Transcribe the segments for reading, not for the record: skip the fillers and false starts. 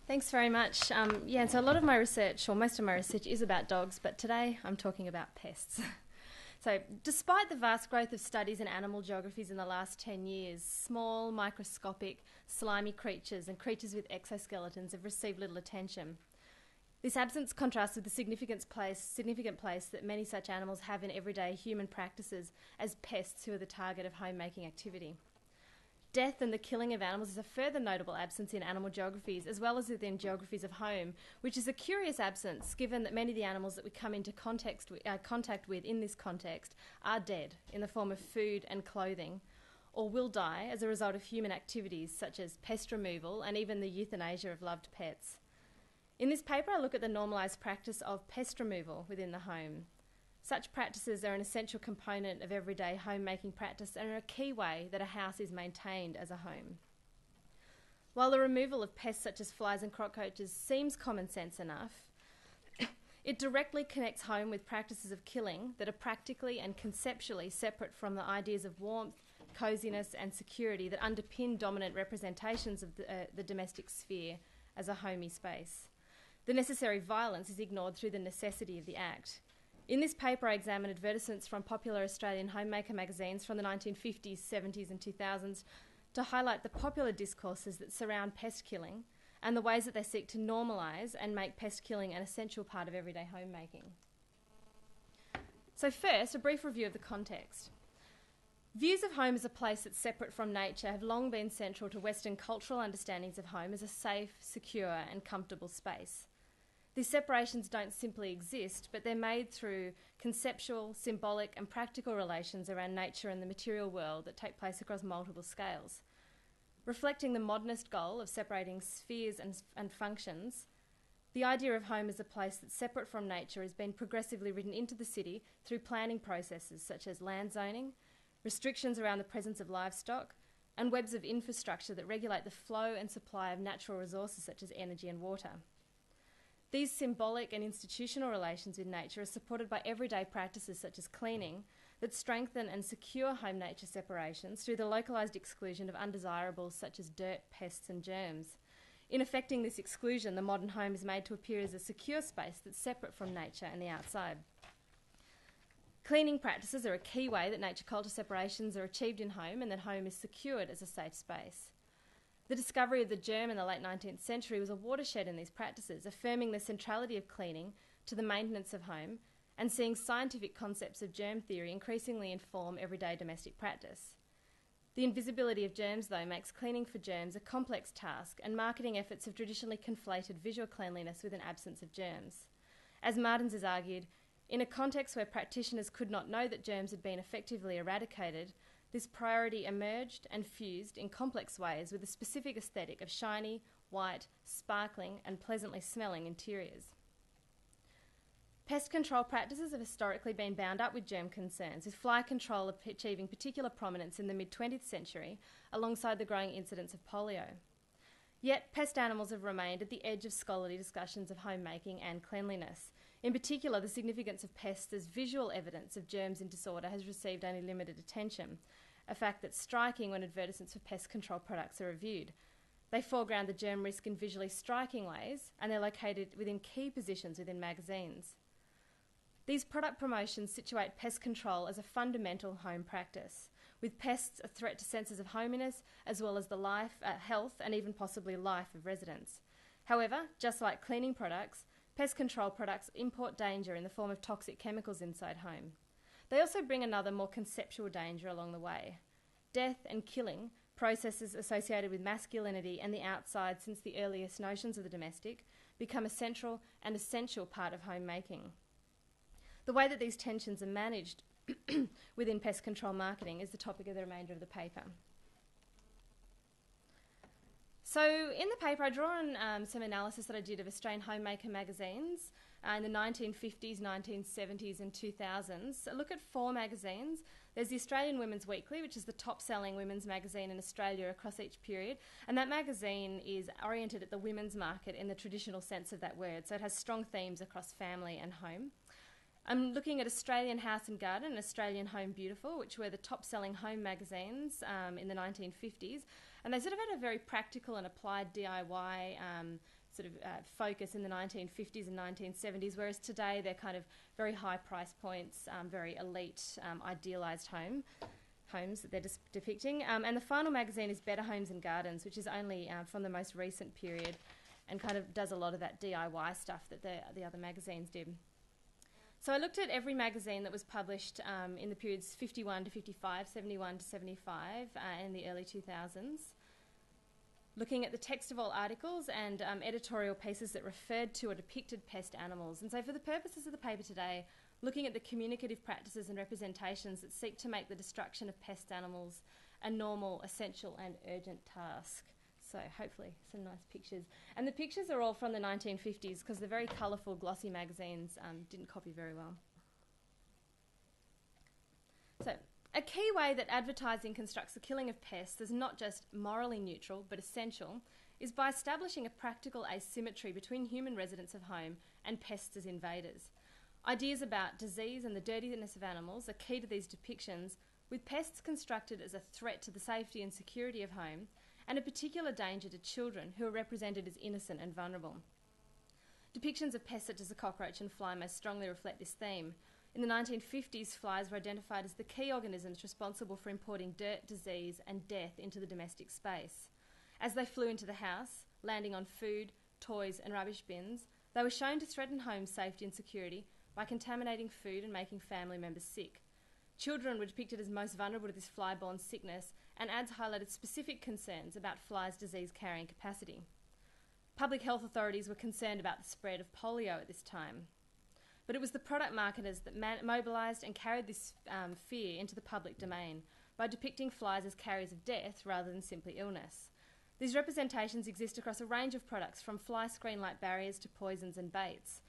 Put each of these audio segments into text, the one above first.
Thanks very much. And so a lot of my research, or most of my research, is about dogs, but today I'm talking about pests. So, despite the vast growth of studies in animal geographies in the last 10 years, small, microscopic, slimy creatures and creatures with exoskeletons have received little attention. This absence contrasts with the significant place that many such animals have in everyday human practices as pests who are the target of homemaking activity. Death and the killing of animals is a further notable absence in animal geographies, as well as within geographies of home, which is a curious absence given that many of the animals that we come into contact with in this context are dead in the form of food and clothing, or will die as a result of human activities such as pest removal and even the euthanasia of loved pets. In this paper, I look at the normalised practice of pest removal within the home. Such practices are an essential component of everyday homemaking practice and are a key way that a house is maintained as a home. While the removal of pests such as flies and cockroaches seems common sense enough, it directly connects home with practices of killing that are practically and conceptually separate from the ideas of warmth, coziness and security that underpin dominant representations of the domestic sphere as a homey space. The necessary violence is ignored through the necessity of the act. In this paper, I examine advertisements from popular Australian homemaker magazines from the 1950s, 70s and 2000s to highlight the popular discourses that surround pest killing and the ways that they seek to normalise and make pest killing an essential part of everyday homemaking. So first, a brief review of the context. Views of home as a place that's separate from nature have long been central to Western cultural understandings of home as a safe, secure and comfortable space. These separations don't simply exist, but they're made through conceptual, symbolic and practical relations around nature and the material world that take place across multiple scales. Reflecting the modernist goal of separating spheres and functions, the idea of home as a place that's separate from nature has been progressively written into the city through planning processes such as land zoning, restrictions around the presence of livestock, and webs of infrastructure that regulate the flow and supply of natural resources such as energy and water. These symbolic and institutional relations with nature are supported by everyday practices such as cleaning that strengthen and secure home nature separations through the localised exclusion of undesirables such as dirt, pests and germs. In effecting this exclusion, the modern home is made to appear as a secure space that's separate from nature and the outside. Cleaning practices are a key way that nature-culture separations are achieved in home and that home is secured as a safe space. The discovery of the germ in the late 19th century was a watershed in these practices, affirming the centrality of cleaning to the maintenance of home and seeing scientific concepts of germ theory increasingly inform everyday domestic practice. The invisibility of germs, though, makes cleaning for germs a complex task, and marketing efforts have traditionally conflated visual cleanliness with an absence of germs. As Martins has argued, in a context where practitioners could not know that germs had been effectively eradicated, this priority emerged and fused in complex ways with a specific aesthetic of shiny, white, sparkling and pleasantly smelling interiors. Pest control practices have historically been bound up with germ concerns, with fly control achieving particular prominence in the mid-20th century alongside the growing incidence of polio. Yet pest animals have remained at the edge of scholarly discussions of homemaking and cleanliness. In particular, the significance of pests as visual evidence of germs in disorder has received only limited attention, a fact that's striking when advertisements for pest control products are reviewed. They foreground the germ risk in visually striking ways, and they're located within key positions within magazines. These product promotions situate pest control as a fundamental home practice, with pests a threat to senses of hominess as well as the life, health and even possibly life of residents. However, just like cleaning products, pest control products import danger in the form of toxic chemicals inside home. They also bring another more conceptual danger along the way. Death and killing, processes associated with masculinity and the outside since the earliest notions of the domestic, become a central and essential part of homemaking. The way that these tensions are managed within pest control marketing is the topic of the remainder of the paper. So in the paper, I draw on some analysis that I did of Australian homemaker magazines in the 1950s, 1970s and 2000s. I look at 4 magazines. There's the Australian Women's Weekly, which is the top-selling women's magazine in Australia across each period, and that magazine is oriented at the women's market in the traditional sense of that word, so it has strong themes across family and home. I'm looking at Australian House and Garden and Australian Home Beautiful, which were the top-selling home magazines in the 1950s. And they sort of had a very practical and applied DIY focus in the 1950s and 1970s, whereas today they're kind of very high price points, very elite, idealised homes that they're depicting. And the final magazine is Better Homes and Gardens, which is only from the most recent period and kind of does a lot of that DIY stuff that the other magazines did. So I looked at every magazine that was published in the periods 51 to 55, 71 to 75, in the early 2000s, looking at the text of all articles and editorial pieces that referred to or depicted pest animals. And so for the purposes of the paper today, looking at the communicative practices and representations that seek to make the destruction of pest animals a normal, essential and urgent task. So hopefully some nice pictures. And the pictures are all from the 1950s because the very colourful, glossy magazines didn't copy very well. So a key way that advertising constructs the killing of pests as not just morally neutral but essential is by establishing a practical asymmetry between human residents of home and pests as invaders. Ideas about disease and the dirtiness of animals are key to these depictions, with pests constructed as a threat to the safety and security of home and a particular danger to children who are represented as innocent and vulnerable. Depictions of pests such as the cockroach and fly most strongly reflect this theme. In the 1950s, flies were identified as the key organisms responsible for importing dirt, disease and death into the domestic space. As they flew into the house, landing on food, toys and rubbish bins, they were shown to threaten home safety and security by contaminating food and making family members sick. Children were depicted as most vulnerable to this fly-borne sickness, and ads highlighted specific concerns about flies' disease-carrying capacity. Public health authorities were concerned about the spread of polio at this time. But it was the product marketers that mobilised and carried this fear into the public domain by depicting flies as carriers of death rather than simply illness. These representations exist across a range of products, from fly screen-like barriers to poisons and baits.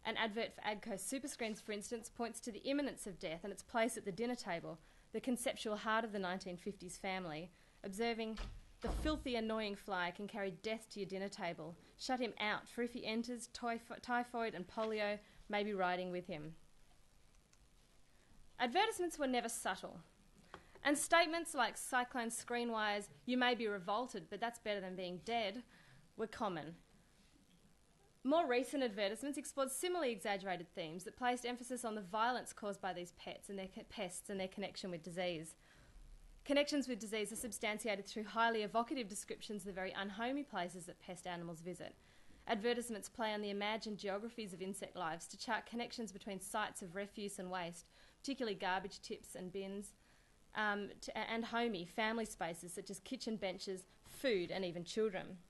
An advert for Agco Superscreens, for instance, points to the imminence of death and its place at the dinner table, the conceptual heart of the 1950s family, observing, "The filthy, annoying fly can carry death to your dinner table. Shut him out, for if he enters, typhoid and polio may be riding with him." Advertisements were never subtle, and statements like Cyclone Screenwise, "You may be revolted, but that's better than being dead," were common. More recent advertisements explored similarly exaggerated themes that placed emphasis on the violence caused by these pests and their connection with disease. Connections with disease are substantiated through highly evocative descriptions of the very unhomey places that pest animals visit. Advertisements play on the imagined geographies of insect lives to chart connections between sites of refuse and waste, particularly garbage tips and bins, and homey family spaces such as kitchen benches, food and even children.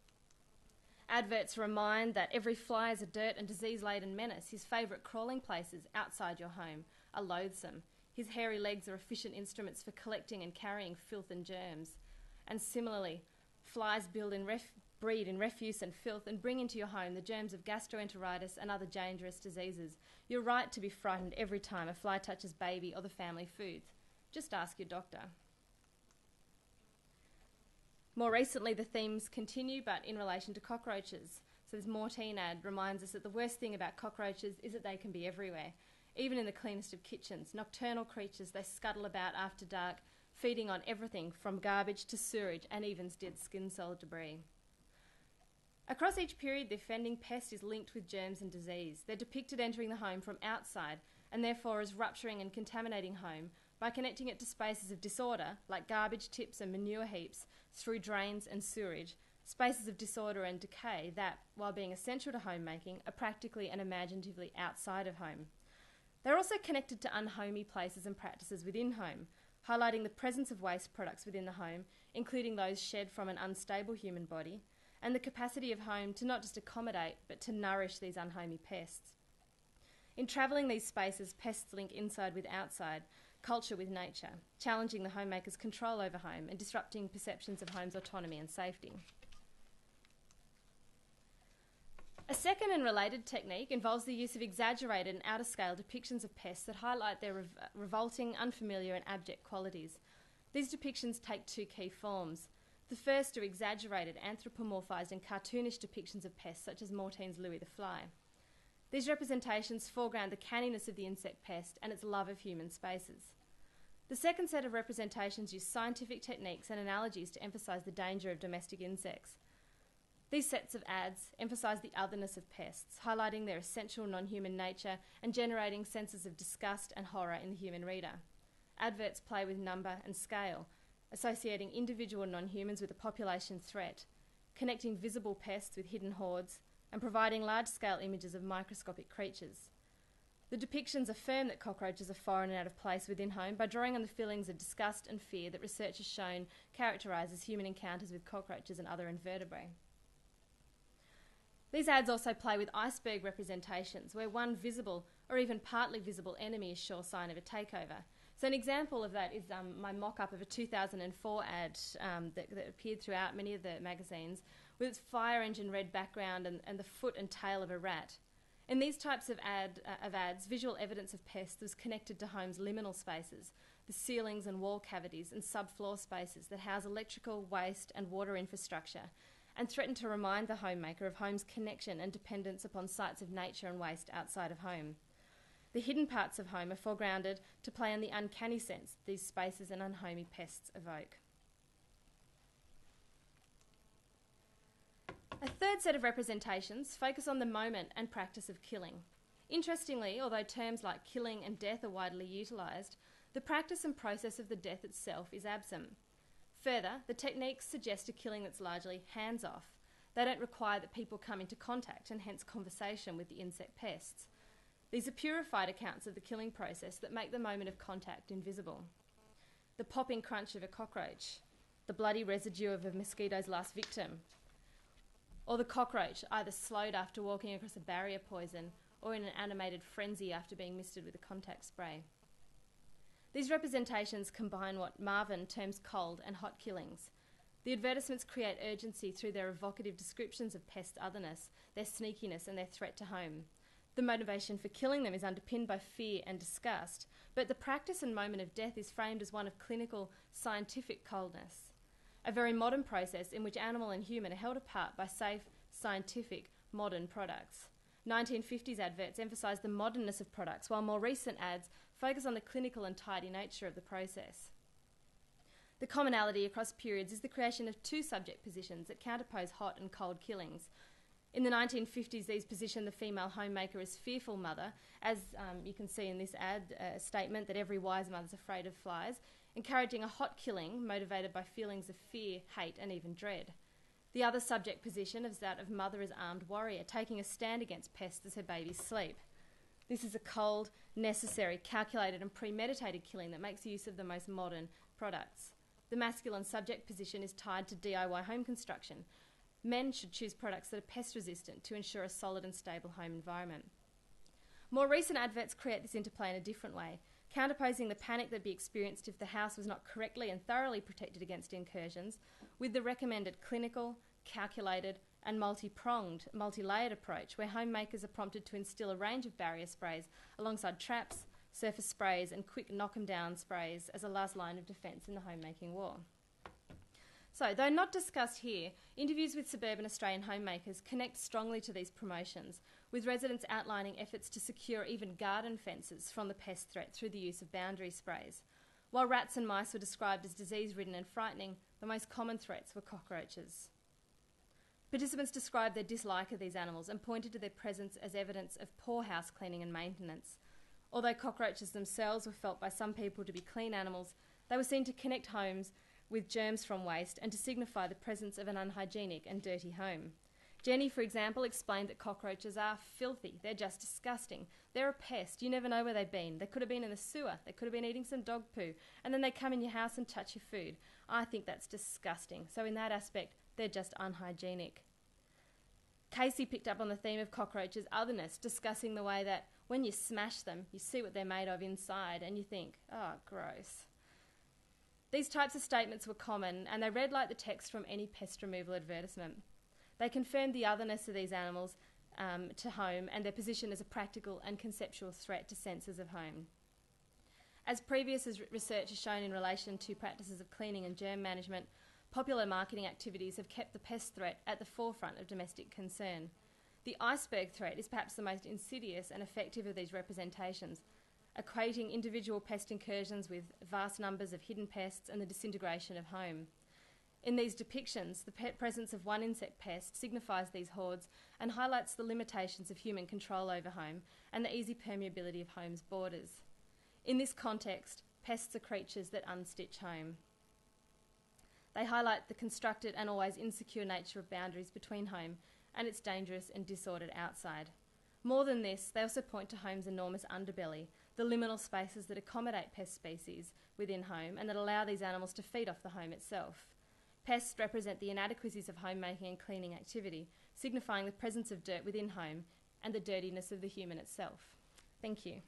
Adverts remind that every fly is a dirt and disease-laden menace. His favourite crawling places outside your home are loathsome. His hairy legs are efficient instruments for collecting and carrying filth and germs. And similarly, flies breed in refuse and filth and bring into your home the germs of gastroenteritis and other dangerous diseases. You're right to be frightened every time a fly touches baby or the family foods. Just ask your doctor. More recently, the themes continue, but in relation to cockroaches. So this Mortein ad reminds us that the worst thing about cockroaches is that they can be everywhere, even in the cleanest of kitchens. Nocturnal creatures, they scuttle about after dark, feeding on everything from garbage to sewage and even dead skin cell debris. Across each period, the offending pest is linked with germs and disease. They're depicted entering the home from outside and therefore as rupturing and contaminating home by connecting it to spaces of disorder, like garbage tips and manure heaps, through drains and sewerage, spaces of disorder and decay that, while being essential to homemaking, are practically and imaginatively outside of home. They're also connected to unhomey places and practices within home, highlighting the presence of waste products within the home, including those shed from an unstable human body, and the capacity of home to not just accommodate, but to nourish these unhomey pests. In travelling these spaces, pests link inside with outside, culture with nature, challenging the homemaker's control over home and disrupting perceptions of home's autonomy and safety. A second and related technique involves the use of exaggerated and outer-scale depictions of pests that highlight their revolting, unfamiliar and abject qualities. These depictions take two key forms. The first are exaggerated, anthropomorphised and cartoonish depictions of pests such as Mortein's Louis the Fly. These representations foreground the canniness of the insect pest and its love of human spaces. The second set of representations use scientific techniques and analogies to emphasise the danger of domestic insects. These sets of ads emphasise the otherness of pests, highlighting their essential non-human nature and generating senses of disgust and horror in the human reader. Adverts play with number and scale, associating individual non-humans with a population threat, connecting visible pests with hidden hordes, and providing large-scale images of microscopic creatures. The depictions affirm that cockroaches are foreign and out of place within home by drawing on the feelings of disgust and fear that research has shown characterises human encounters with cockroaches and other invertebrates. These ads also play with iceberg representations, where one visible or even partly visible enemy is sure sign of a takeover. So an example of that is my mock-up of a 2004 ad that appeared throughout many of the magazines, with its fire engine red background and the foot and tail of a rat. In these types of ads, visual evidence of pests was connected to homes' liminal spaces, the ceilings and wall cavities and subfloor spaces that house electrical, waste and water infrastructure, and threatened to remind the homemaker of home's connection and dependence upon sites of nature and waste outside of home. The hidden parts of home are foregrounded to play on the uncanny sense these spaces and unhomey pests evoke. A third set of representations focus on the moment and practice of killing. Interestingly, although terms like killing and death are widely utilised, the practice and process of the death itself is absent. Further, the techniques suggest a killing that's largely hands-off. They don't require that people come into contact and hence conversation with the insect pests. These are purified accounts of the killing process that make the moment of contact invisible. The popping crunch of a cockroach, the bloody residue of a mosquito's last victim, or the cockroach either slowed after walking across a barrier poison or in an animated frenzy after being misted with a contact spray. These representations combine what Marvin terms cold and hot killings. The advertisements create urgency through their evocative descriptions of pest otherness, their sneakiness and their threat to home. The motivation for killing them is underpinned by fear and disgust, but the practice and moment of death is framed as one of clinical, scientific coldness, a very modern process in which animal and human are held apart by safe, scientific, modern products. 1950s adverts emphasise the modernness of products, while more recent ads focus on the clinical and tidy nature of the process. The commonality across periods is the creation of two subject positions that counterpose hot and cold killings. In the 1950s, these position the female homemaker as fearful mother, as you can see in this ad statement that every wise mother's afraid of flies, encouraging a hot killing motivated by feelings of fear, hate and even dread. The other subject position is that of mother as armed warrior, taking a stand against pests as her babies sleep. This is a cold, necessary, calculated and premeditated killing that makes use of the most modern products. The masculine subject position is tied to DIY home construction. Men should choose products that are pest resistant to ensure a solid and stable home environment. More recent adverts create this interplay in a different way, counterposing the panic that would be experienced if the house was not correctly and thoroughly protected against incursions with the recommended clinical, calculated and multi-pronged, multi-layered approach where homemakers are prompted to instill a range of barrier sprays alongside traps, surface sprays and quick knock-em-down sprays as a last line of defence in the homemaking war. So, though not discussed here, interviews with suburban Australian homemakers connect strongly to these promotions, with residents outlining efforts to secure even garden fences from the pest threat through the use of boundary sprays. While rats and mice were described as disease-ridden and frightening, the most common threats were cockroaches. Participants described their dislike of these animals and pointed to their presence as evidence of poor house cleaning and maintenance. Although cockroaches themselves were felt by some people to be clean animals, they were seen to connect homes with germs from waste and to signify the presence of an unhygienic and dirty home. Jenny, for example, explained that cockroaches are filthy. They're just disgusting. They're a pest. You never know where they've been. They could have been in the sewer. They could have been eating some dog poo. And then they come in your house and touch your food. I think that's disgusting. So in that aspect, they're just unhygienic. Casey picked up on the theme of cockroaches' otherness, discussing the way that when you smash them, you see what they're made of inside and you think, oh, gross. These types of statements were common, and they read like the text from any pest removal advertisement. They confirmed the otherness of these animals to home and their position as a practical and conceptual threat to senses of home. As previous research has shown in relation to practices of cleaning and germ management, popular marketing activities have kept the pest threat at the forefront of domestic concern. The iceberg threat is perhaps the most insidious and effective of these representations, equating individual pest incursions with vast numbers of hidden pests and the disintegration of home. In these depictions, the presence of one insect pest signifies these hordes and highlights the limitations of human control over home and the easy permeability of home's borders. In this context, pests are creatures that unstitch home. They highlight the constructed and always insecure nature of boundaries between home and its dangerous and disordered outside. More than this, they also point to home's enormous underbelly, the liminal spaces that accommodate pest species within home and that allow these animals to feed off the home itself. Pests represent the inadequacies of homemaking and cleaning activity, signifying the presence of dirt within home and the dirtiness of the human itself. Thank you.